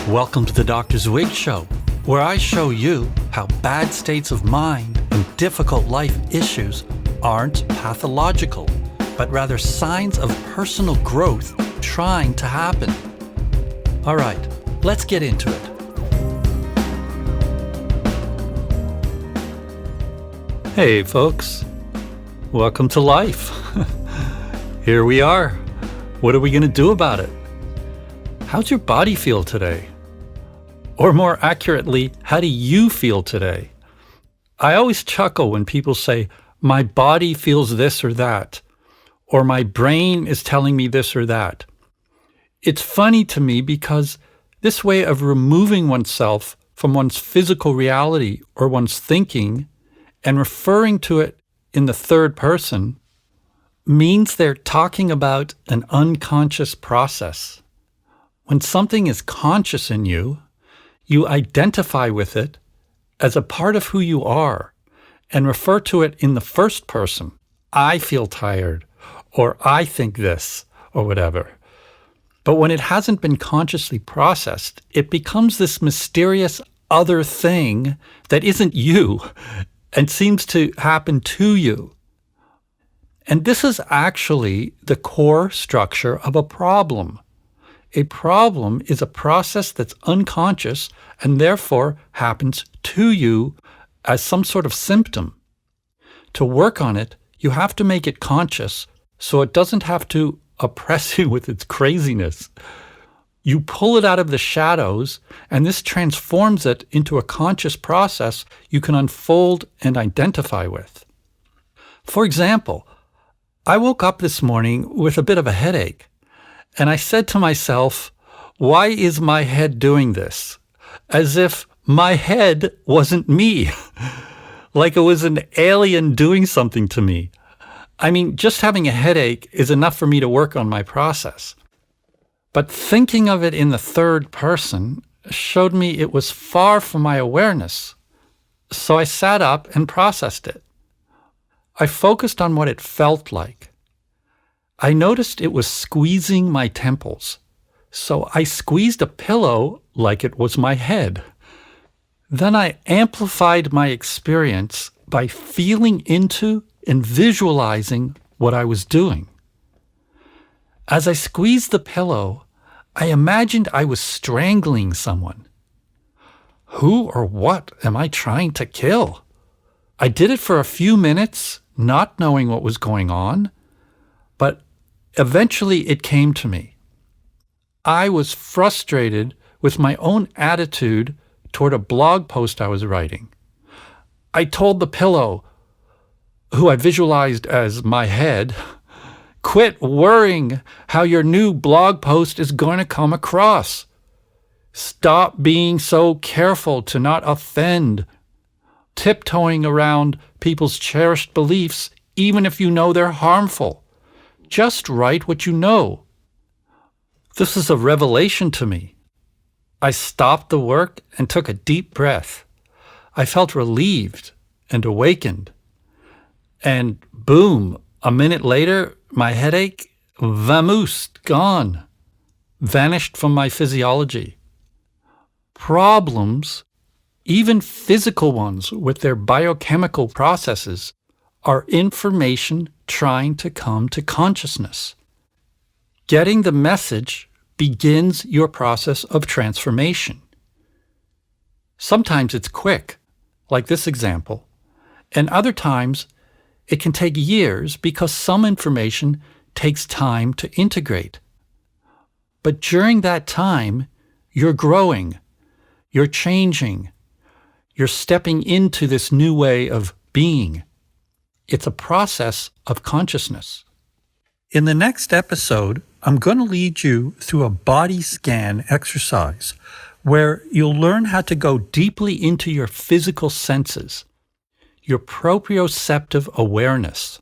Welcome to the Dr. Zwig Show, where I show you how bad states of mind and difficult life issues aren't pathological, but rather signs of personal growth trying to happen. All right, let's get into it. Hey folks, welcome to life. Here we are. What are we going to do about it? How's your body feel today? Or more accurately, how do you feel today? I always chuckle when people say, my body feels this or that, or my brain is telling me this or that. It's funny to me because this way of removing oneself from one's physical reality or one's thinking and referring to it in the third person means they're talking about an unconscious process. When something is conscious in you, you identify with it as a part of who you are and refer to it in the first person. I feel tired, or I think this, or whatever. But when it hasn't been consciously processed, it becomes this mysterious other thing that isn't you and seems to happen to you. And this is actually the core structure of a problem. A problem is a process that's unconscious and therefore happens to you as some sort of symptom. To work on it, you have to make it conscious so it doesn't have to oppress you with its craziness. You pull it out of the shadows, and this transforms it into a conscious process you can unfold and identify with. For example, I woke up this morning with a bit of a headache. And I said to myself, why is my head doing this? As if my head wasn't me. Like it was an alien doing something to me. I mean, just having a headache is enough for me to work on my process. But thinking of it in the third person showed me it was far from my awareness. So I sat up and processed it. I focused on what it felt like. I noticed it was squeezing my temples, so I squeezed a pillow like it was my head. Then I amplified my experience by feeling into and visualizing what I was doing. As I squeezed the pillow, I imagined I was strangling someone. Who or what am I trying to kill? I did it for a few minutes, not knowing what was going on, but eventually it came to me. I was frustrated with my own attitude toward a blog post I was writing. I told the pillow, who I visualized as my head, quit worrying how your new blog post is going to come across. Stop being so careful to not offend, tiptoeing around people's cherished beliefs even if you know they're harmful. Just write what you know. This is a revelation to me. I stopped the work and took a deep breath. I felt relieved and awakened. And boom, a minute later, my headache, vamoosed, gone, vanished from my physiology. Problems, even physical ones with their biochemical processes, are information trying to come to consciousness. Getting the message begins your process of transformation. Sometimes it's quick, like this example, and other times it can take years because some information takes time to integrate. But during that time, you're growing, you're changing, you're stepping into this new way of being. It's a process of consciousness. In the next episode, I'm going to lead you through a body scan exercise where you'll learn how to go deeply into your physical senses, your proprioceptive awareness.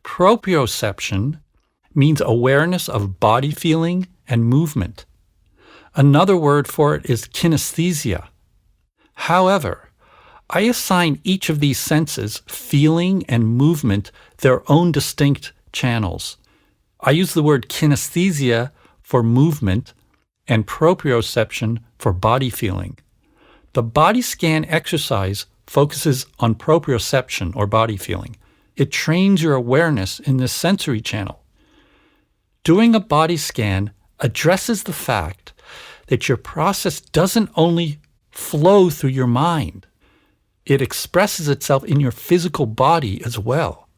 Proprioception means awareness of body feeling and movement. Another word for it is kinesthesia. However, I assign each of these senses, feeling and movement, their own distinct channels. I use the word kinesthesia for movement and proprioception for body feeling. The body scan exercise focuses on proprioception or body feeling. It trains your awareness in this sensory channel. Doing a body scan addresses the fact that your process doesn't only flow through your mind. It expresses itself in your physical body as well.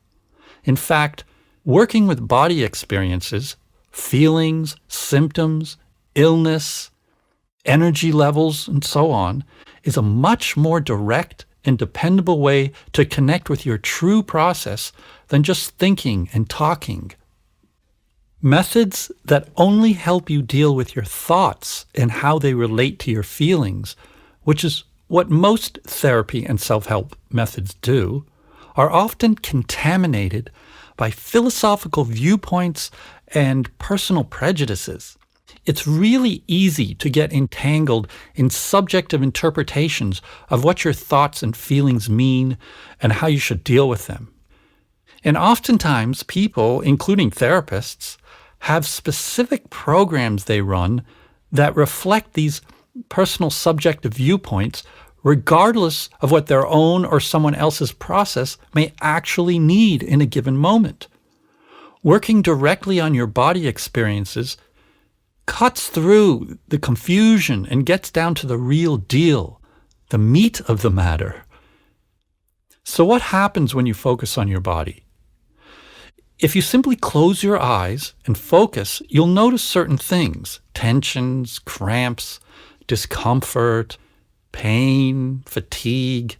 In fact, working with body experiences, feelings, symptoms, illness, energy levels, and so on, is a much more direct and dependable way to connect with your true process than just thinking and talking. Methods that only help you deal with your thoughts and how they relate to your feelings, which is what most therapy and self-help methods do, are often contaminated by philosophical viewpoints and personal prejudices. It's really easy to get entangled in subjective interpretations of what your thoughts and feelings mean and how you should deal with them. And oftentimes people, including therapists, have specific programs they run that reflect these personal subjective viewpoints regardless of what their own or someone else's process may actually need in a given moment. Working directly on your body experiences cuts through the confusion and gets down to the real deal, the meat of the matter. So what happens when you focus on your body? If you simply close your eyes and focus, you'll notice certain things: tensions, cramps, discomfort, pain, fatigue,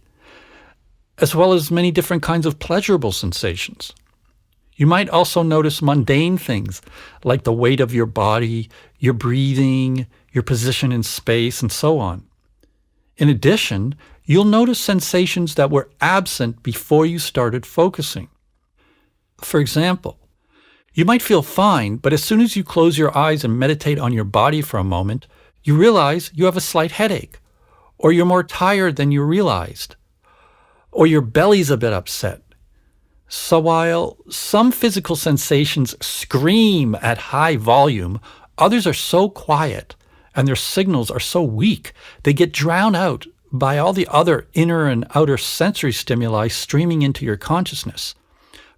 as well as many different kinds of pleasurable sensations. You might also notice mundane things like the weight of your body, your breathing, your position in space, and so on. In addition, you'll notice sensations that were absent before you started focusing. For example, you might feel fine, but as soon as you close your eyes and meditate on your body for a moment, you realize you have a slight headache, or you're more tired than you realized, or your belly's a bit upset. So while some physical sensations scream at high volume, others are so quiet and their signals are so weak, they get drowned out by all the other inner and outer sensory stimuli streaming into your consciousness.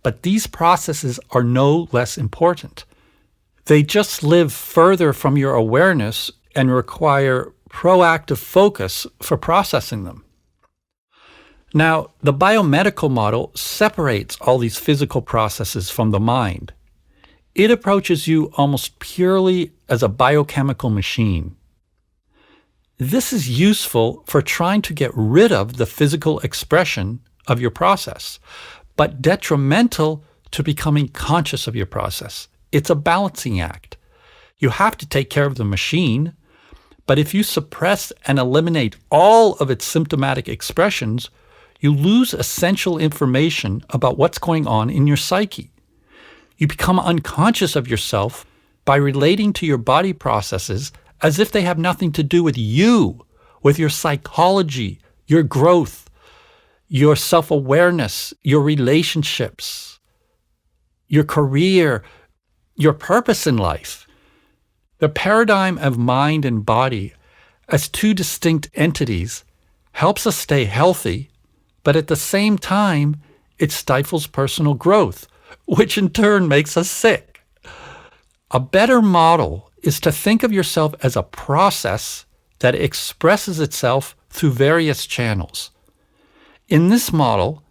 But these processes are no less important. They just live further from your awareness and require proactive focus for processing them. Now, the biomedical model separates all these physical processes from the mind. It approaches you almost purely as a biochemical machine. This is useful for trying to get rid of the physical expression of your process, but detrimental to becoming conscious of your process. It's a balancing act. You have to take care of the machine, but if you suppress and eliminate all of its symptomatic expressions, you lose essential information about what's going on in your psyche. You become unconscious of yourself by relating to your body processes as if they have nothing to do with you, with your psychology, your growth, your self-awareness, your relationships, your career, your purpose in life. The paradigm of mind and body as two distinct entities helps us stay healthy, but at the same time, it stifles personal growth, which in turn makes us sick. A better model is to think of yourself as a process that expresses itself through various channels. In this model,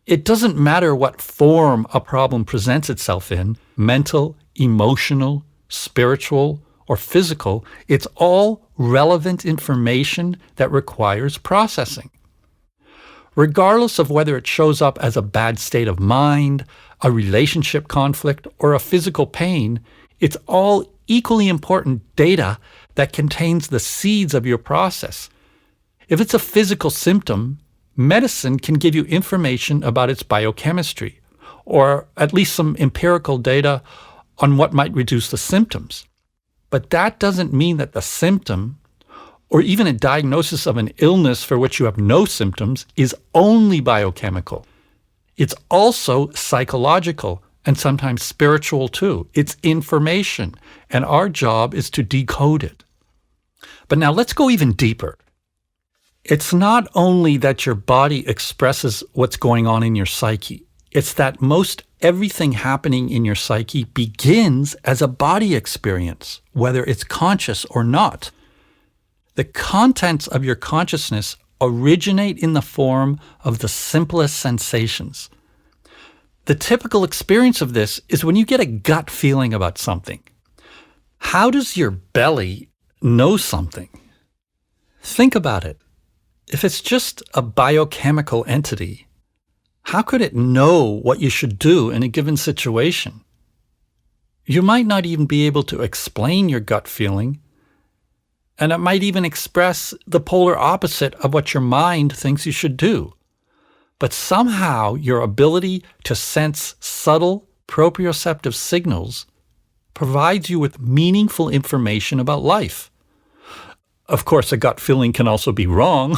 it doesn't matter what form a problem presents itself in, mental, emotional, spiritual, or physical, it's all relevant information that requires processing. Regardless of whether it shows up as a bad state of mind, a relationship conflict, or a physical pain, it's all equally important data that contains the seeds of your process. If it's a physical symptom, medicine can give you information about its biochemistry, or at least some empirical data on what might reduce the symptoms. But that doesn't mean that the symptom, or even a diagnosis of an illness for which you have no symptoms, is only biochemical. It's also psychological and sometimes spiritual too. It's information, and our job is to decode it. But now let's go even deeper. It's not only that your body expresses what's going on in your psyche. It's that most everything happening in your psyche begins as a body experience, whether it's conscious or not. The contents of your consciousness originate in the form of the simplest sensations. The typical experience of this is when you get a gut feeling about something. How does your belly know something? Think about it. If it's just a biochemical entity, how could it know what you should do in a given situation? You might not even be able to explain your gut feeling, and it might even express the polar opposite of what your mind thinks you should do. But somehow your ability to sense subtle proprioceptive signals provides you with meaningful information about life. Of course, a gut feeling can also be wrong.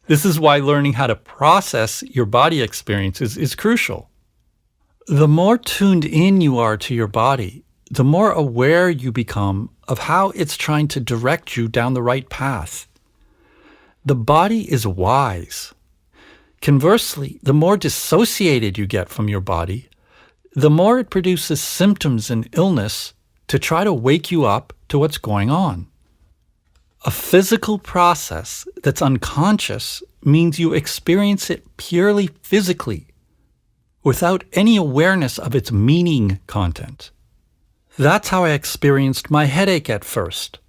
This is why learning how to process your body experiences is crucial. The more tuned in you are to your body, the more aware you become of how it's trying to direct you down the right path. The body is wise. Conversely, the more dissociated you get from your body, the more it produces symptoms and illness to try to wake you up to what's going on. A physical process that's unconscious means you experience it purely physically, without any awareness of its meaning content. That's how I experienced my headache at first.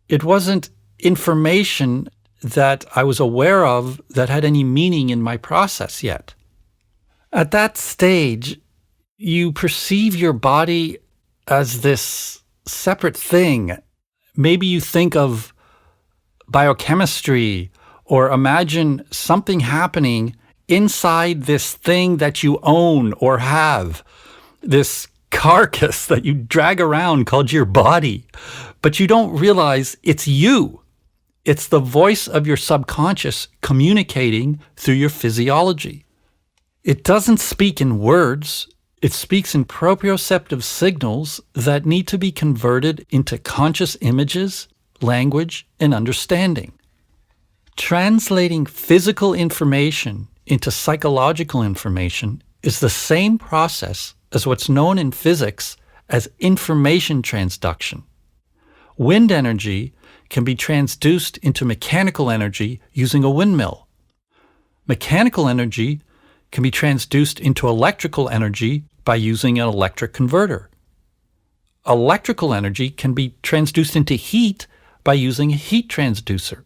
It wasn't information that I was aware of that had any meaning in my process yet. At that stage, you perceive your body as this separate thing. Maybe you think of biochemistry or imagine something happening inside this thing that you own or have, this carcass that you drag around called your body. But you don't realize it's you. It's the voice of your subconscious communicating through your physiology. It doesn't speak in words. It speaks in proprioceptive signals that need to be converted into conscious images, language, and understanding. Translating physical information into psychological information is the same process as what's known in physics as information transduction. Wind energy can be transduced into mechanical energy using a windmill. Mechanical energy can be transduced into electrical energy by using an electric converter. Electrical energy can be transduced into heat by using a heat transducer.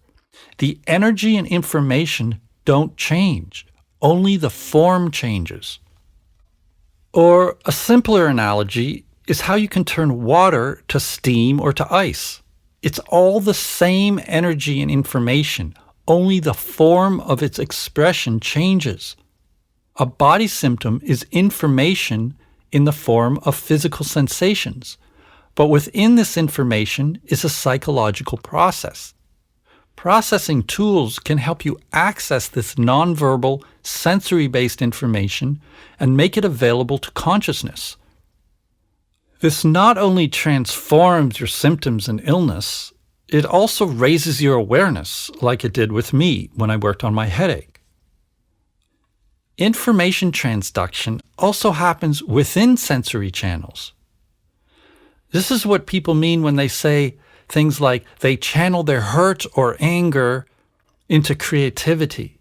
The energy and information don't change, only the form changes. Or a simpler analogy is how you can turn water to steam or to ice. It's all the same energy and information, only the form of its expression changes. A body symptom is information in the form of physical sensations, but within this information is a psychological process. Processing tools can help you access this nonverbal, sensory-based information and make it available to consciousness. This not only transforms your symptoms and illness, it also raises your awareness, like it did with me when I worked on my headache. Information transduction also happens within sensory channels. This is what people mean when they say things like they channel their hurt or anger into creativity,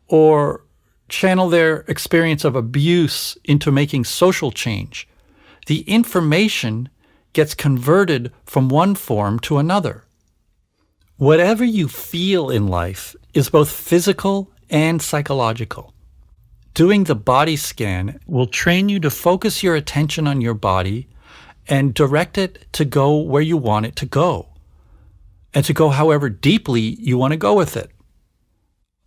or channel their experience of abuse into making social change. The information gets converted from one form to another. Whatever you feel in life is both physical and psychological. Doing the body scan will train you to focus your attention on your body and direct it to go where you want it to go, and to go however deeply you want to go with it.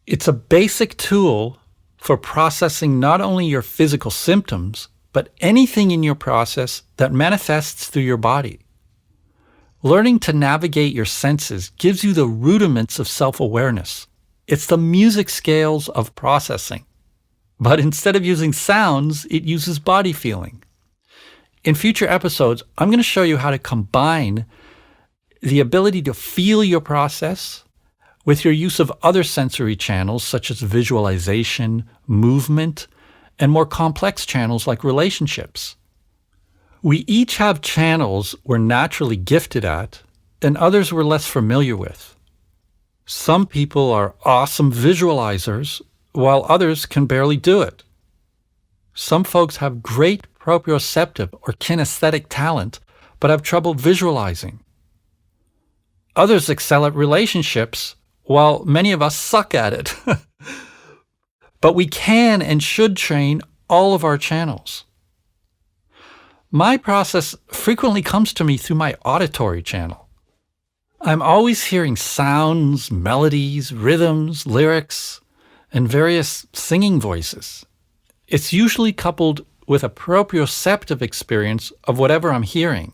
It's a basic tool for processing not only your physical symptoms, but anything in your process that manifests through your body. Learning to navigate your senses gives you the rudiments of self-awareness. It's the music scales of processing. But instead of using sounds, it uses body feeling. In future episodes, I'm going to show you how to combine the ability to feel your process with your use of other sensory channels such as visualization, movement, and more complex channels like relationships. We each have channels we're naturally gifted at and others we're less familiar with. Some people are awesome visualizers, while others can barely do it. Some folks have great proprioceptive or kinesthetic talent, but have trouble visualizing. Others excel at relationships, while many of us suck at it. But we can and should train all of our channels. My process frequently comes to me through my auditory channel. I'm always hearing sounds, melodies, rhythms, lyrics, and various singing voices. It's usually coupled with a proprioceptive experience of whatever I'm hearing.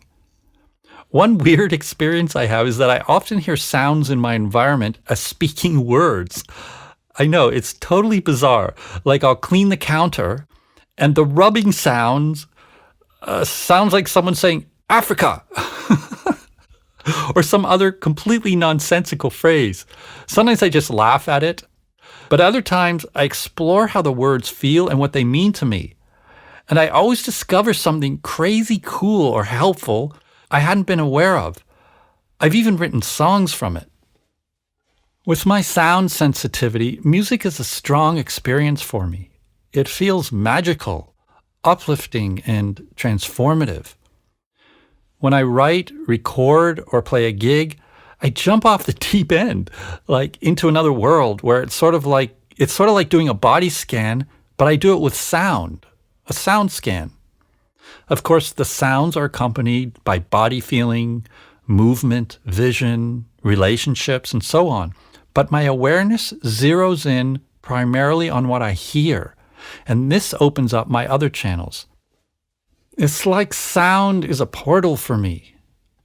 One weird experience I have is that I often hear sounds in my environment as speaking words. I know, it's totally bizarre. Like I'll clean the counter and the rubbing sounds like someone saying, Africa, or some other completely nonsensical phrase. Sometimes I just laugh at it, but other times I explore how the words feel and what they mean to me. And I always discover something crazy cool or helpful I hadn't been aware of. I've even written songs from it. With my sound sensitivity, music is a strong experience for me. It feels magical, uplifting, and transformative. When I write, record, or play a gig, I jump off the deep end, like into another world where it's sort of like doing a body scan, but I do it with sound, a sound scan. Of course, the sounds are accompanied by body feeling, movement, vision, relationships, and so on. But my awareness zeroes in primarily on what I hear, and this opens up my other channels. It's like sound is a portal for me,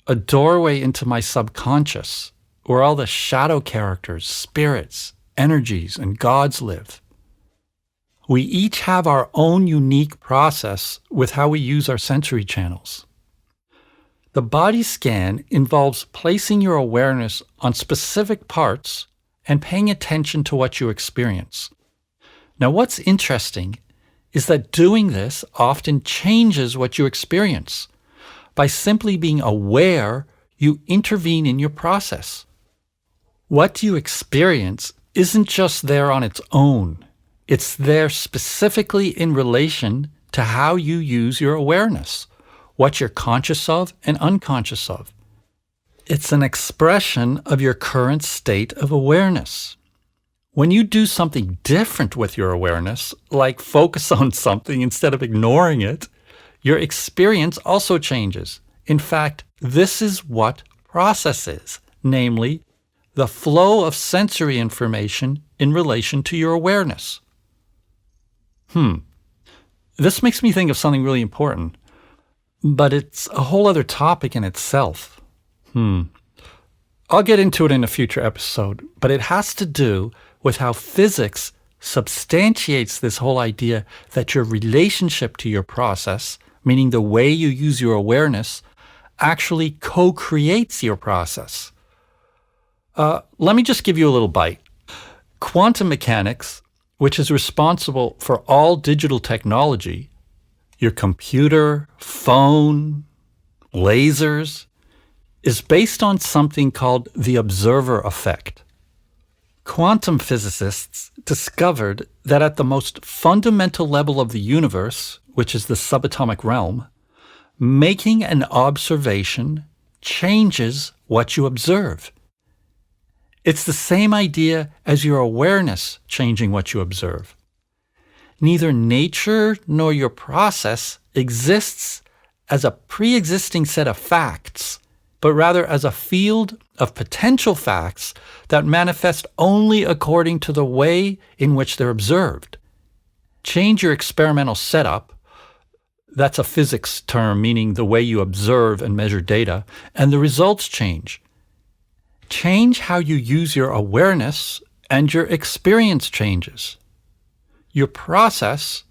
a doorway into my subconscious, where all the shadow characters, spirits, energies, and gods live. We each have our own unique process with how we use our sensory channels. The body scan involves placing your awareness on specific parts and paying attention to what you experience. Now, what's interesting is that doing this often changes what you experience. By simply being aware, you intervene in your process. What you experience isn't just there on its own. It's there specifically in relation to how you use your awareness, what you're conscious of and unconscious of. It's an expression of your current state of awareness. When you do something different with your awareness, like focus on something instead of ignoring it, your experience also changes. In fact, this is what process is, namely, the flow of sensory information in relation to your awareness. This makes me think of something really important, but it's a whole other topic in itself. I'll get into it in a future episode, but it has to do with how physics substantiates this whole idea that your relationship to your process, meaning the way you use your awareness, actually co-creates your process. Let me just give you a little bite. Quantum mechanics, which is responsible for all digital technology, your computer, phone, lasers, is based on something called the observer effect. Quantum physicists discovered that at the most fundamental level of the universe, which is the subatomic realm, making an observation changes what you observe. It's the same idea as your awareness changing what you observe. Neither nature nor your process exists as a pre-existing set of facts, but rather as a field of potential facts that manifest only according to the way in which they're observed. Change your experimental setup, that's a physics term meaning the way you observe and measure data, and the results change. Change how you use your awareness, and your experience changes. Your process,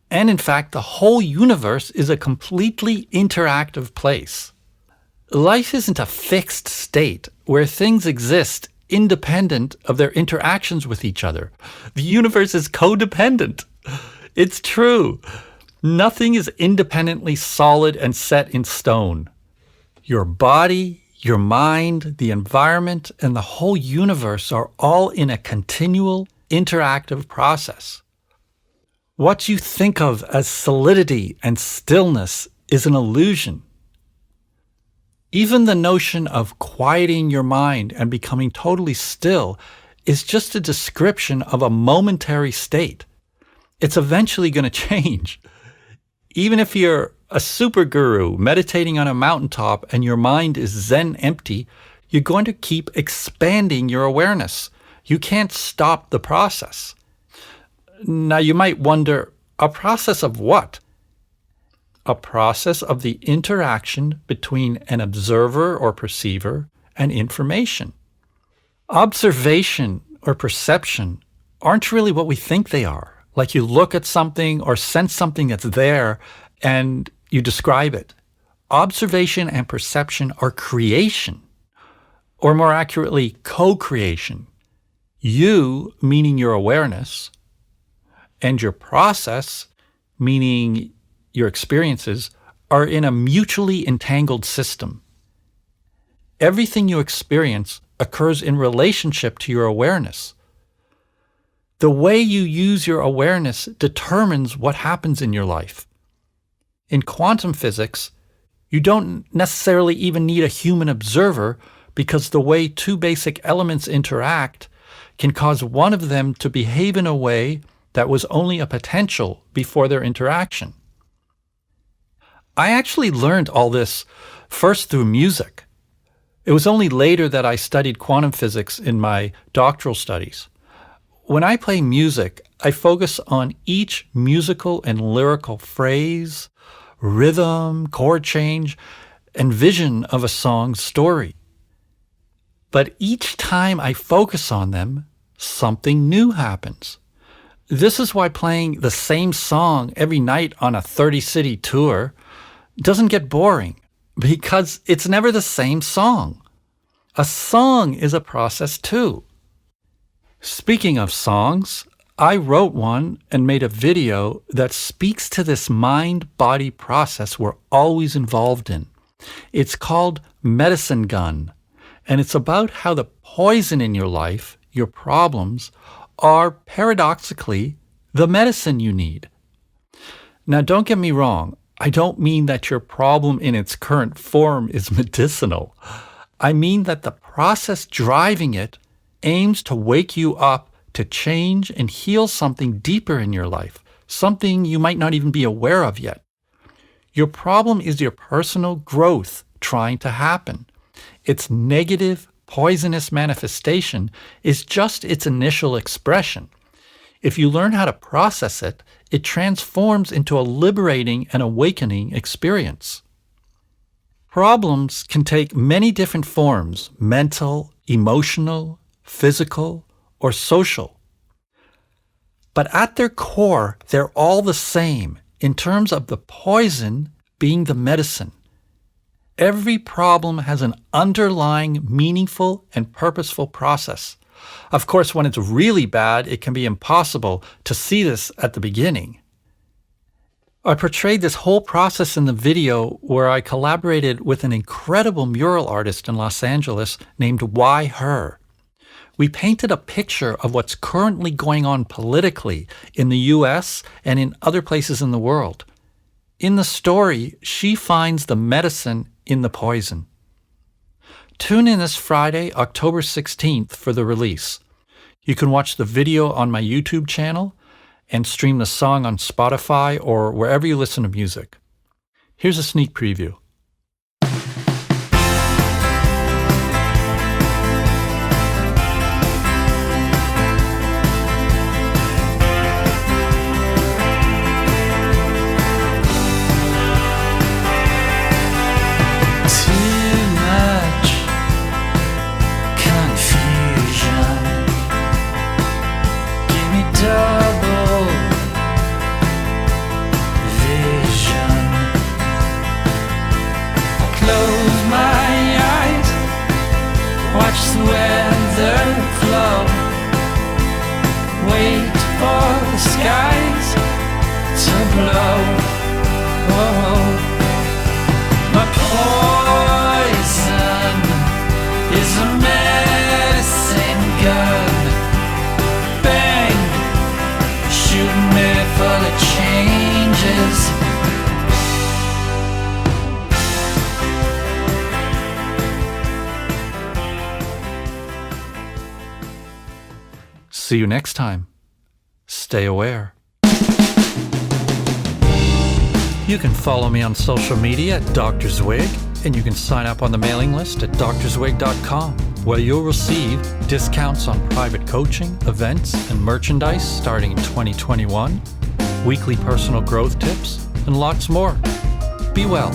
and in fact, the whole universe is a completely interactive place. Life isn't a fixed state where things exist independent of their interactions with each other. The universe is codependent. It's true. Nothing is independently solid and set in stone. Your body, your mind, the environment, and the whole universe are all in a continual, interactive process. What you think of as solidity and stillness is an illusion. Even the notion of quieting your mind and becoming totally still is just a description of a momentary state. It's eventually going to change. Even if you're a super guru meditating on a mountaintop and your mind is zen empty, you're going to keep expanding your awareness. You can't stop the process. Now you might wonder, a process of what? A process of the interaction between an observer or perceiver and information. Observation or perception aren't really what we think they are. Like you look at something or sense something that's there and you describe it. Observation and perception are creation, or more accurately, co-creation. You, meaning your awareness, and your process, meaning your experiences, are in a mutually entangled system. Everything you experience occurs in relationship to your awareness. The way you use your awareness determines what happens in your life. In quantum physics, you don't necessarily even need a human observer because the way two basic elements interact can cause one of them to behave in a way that was only a potential before their interaction. I actually learned all this first through music. It was only later that I studied quantum physics in my doctoral studies. When I play music, I focus on each musical and lyrical phrase, rhythm, chord change, and vision of a song's story. But each time I focus on them, something new happens. This is why playing the same song every night on a 30-city tour doesn't get boring, because it's never the same song. A song is a process too. Speaking of songs, I wrote one and made a video that speaks to this mind-body process we're always involved in. It's called Medicine Gun, and it's about how the poison in your life, your problems, are paradoxically the medicine you need. Now, don't get me wrong. I don't mean that your problem in its current form is medicinal. I mean that the process driving it aims to wake you up to change and heal something deeper in your life, something you might not even be aware of yet. Your problem is your personal growth trying to happen. Its negative, poisonous manifestation is just its initial expression. If you learn how to process it, it transforms into a liberating and awakening experience. Problems can take many different forms: mental, emotional, physical, or social. But at their core, they're all the same in terms of the poison being the medicine. Every problem has an underlying, meaningful, and purposeful process. Of course, when it's really bad, it can be impossible to see this at the beginning. I portrayed this whole process in the video where I collaborated with an incredible mural artist in Los Angeles named Why Her. We painted a picture of what's currently going on politically in the US and in other places in the world. In the story, she finds the medicine in the poison. Tune in this Friday, October 16th for the release. You can watch the video on my YouTube channel and stream the song on Spotify or wherever you listen to music. Here's a sneak preview. Double skies to blow. Oh, my poison is a medicine gun. Bang, shooting me full of changes. See you next time. Stay aware. You can follow me on social media at Dr. Zwig, and you can sign up on the mailing list at drzwig.com, where you'll receive discounts on private coaching, events, and merchandise starting in 2021, weekly personal growth tips, and lots more. Be well.